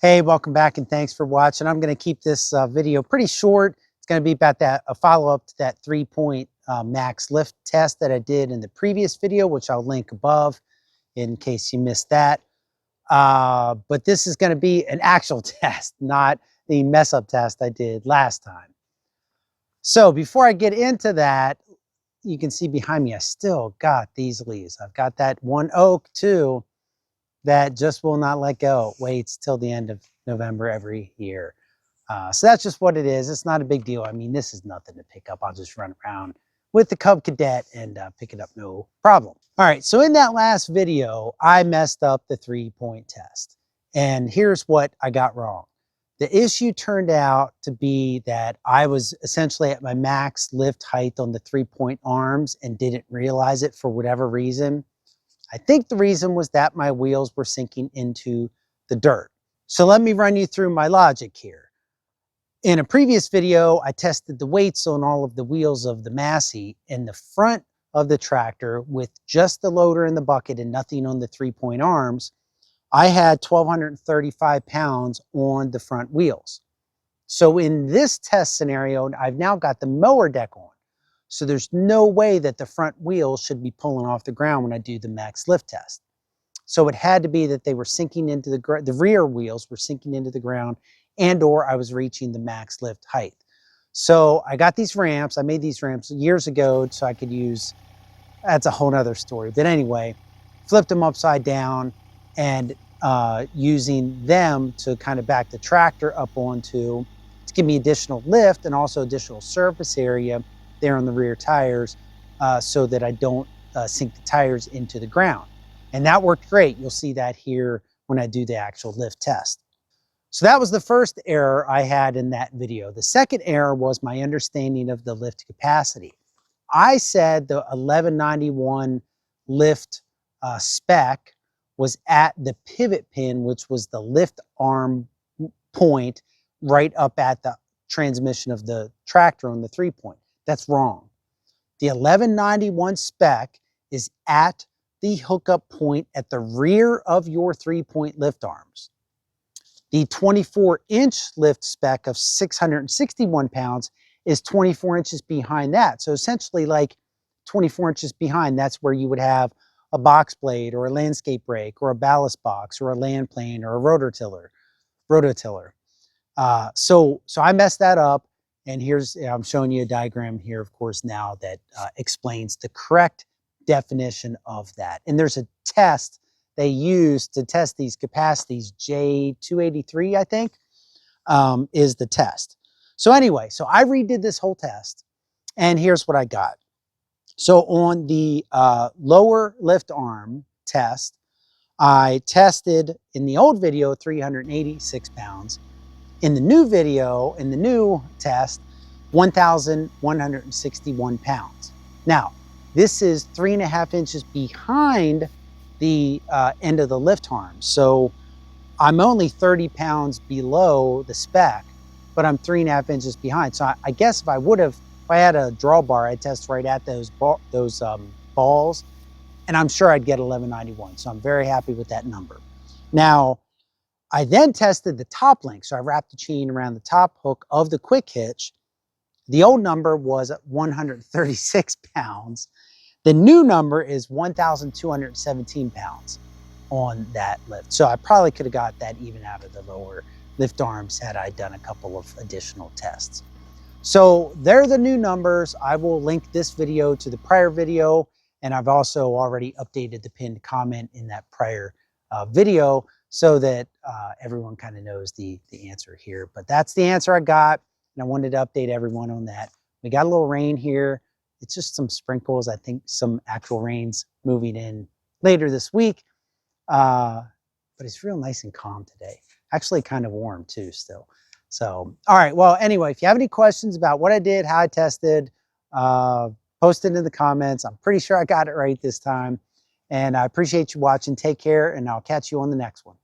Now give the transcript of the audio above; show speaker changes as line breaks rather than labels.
Hey, welcome back and thanks for watching. I'm going to keep this video pretty short. It's going to be about a follow-up to that 3-point max lift test that I did in the previous video, which I'll link above in case you missed that. But this is going to be an actual test, not the mess-up test I did last time. So before I get into that, you can see behind me, I still got these leaves. I've got that one oak too that just will not let go. It waits till the end of November every year. So that's just what it is. It's not a big deal. I mean, this is nothing to pick up. I'll just run around with the Cub Cadet and pick it up, no problem. All right, so in that last video, I messed up the 3-point test. And here's what I got wrong. The issue turned out to be that I was essentially at my max lift height on the 3-point arms and didn't realize it for whatever reason. I think the reason was that my wheels were sinking into the dirt. So let me run you through my logic here. In a previous video, I tested the weights on all of the wheels of the Massey in the front of the tractor with just the loader and the bucket and nothing on the 3-point arms. I had 1,235 pounds on the front wheels. So in this test scenario, I've now got the mower deck on. So there's no way that the front wheels should be pulling off the ground when I do the max lift test. So it had to be that they were sinking into the rear wheels were sinking into the ground, and or I was reaching the max lift height. So I got these ramps. I made these ramps years ago so I could use, that's a whole nother story. But anyway, flipped them upside down and using them to kind of back the tractor up onto to give me additional lift and also additional surface area there on the rear tires so that I don't sink the tires into the ground. And that worked great. You'll see that here when I do the actual lift test. So that was the first error I had in that video. The second error was my understanding of the lift capacity. I said the 1191 lift spec was at the pivot pin, which was the lift arm point right up at the transmission of the tractor on the 3-point. That's wrong. The 1191 spec is at the hookup point at the rear of your 3-point lift arms. The 24-inch lift spec of 661 pounds is 24 inches behind that. So essentially like 24 inches behind, that's where you would have a box blade or a landscape brake or a ballast box or a land plane or a rototiller. So I messed that up. And I'm showing you a diagram here, of course, now that explains the correct definition of that. And there's a test they use to test these capacities, J283, I think, is the test. So anyway, so I redid this whole test, and here's what I got. So on the lower lift arm test, I tested in the old video 386 pounds. In the new video, in the new test, 1,161 pounds. Now, this is 3.5 inches behind the end of the lift arm. So I'm only 30 pounds below the spec, but I'm 3.5 inches behind. So I guess if I had a drawbar, I'd test right at those balls, and I'm sure I'd get 1191. So I'm very happy with that number. Now, I then tested the top link. So I wrapped the chain around the top hook of the quick hitch. The old number was 136 pounds. The new number is 1,217 pounds on that lift. So I probably could have got that even out of the lower lift arms had I done a couple of additional tests. So they're the new numbers. I will link this video to the prior video, and I've also already updated the pinned comment in that prior video so that everyone kind of knows the answer here. But that's the answer I got, and I wanted to update everyone on that. We got a little rain here. It's just some sprinkles. I think some actual rain's moving in later this week. But it's real nice and calm today. Actually kind of warm too still. So, all right. Well, anyway, if you have any questions about what I did, how I tested, post it in the comments. I'm pretty sure I got it right this time. And I appreciate you watching. Take care, and I'll catch you on the next one.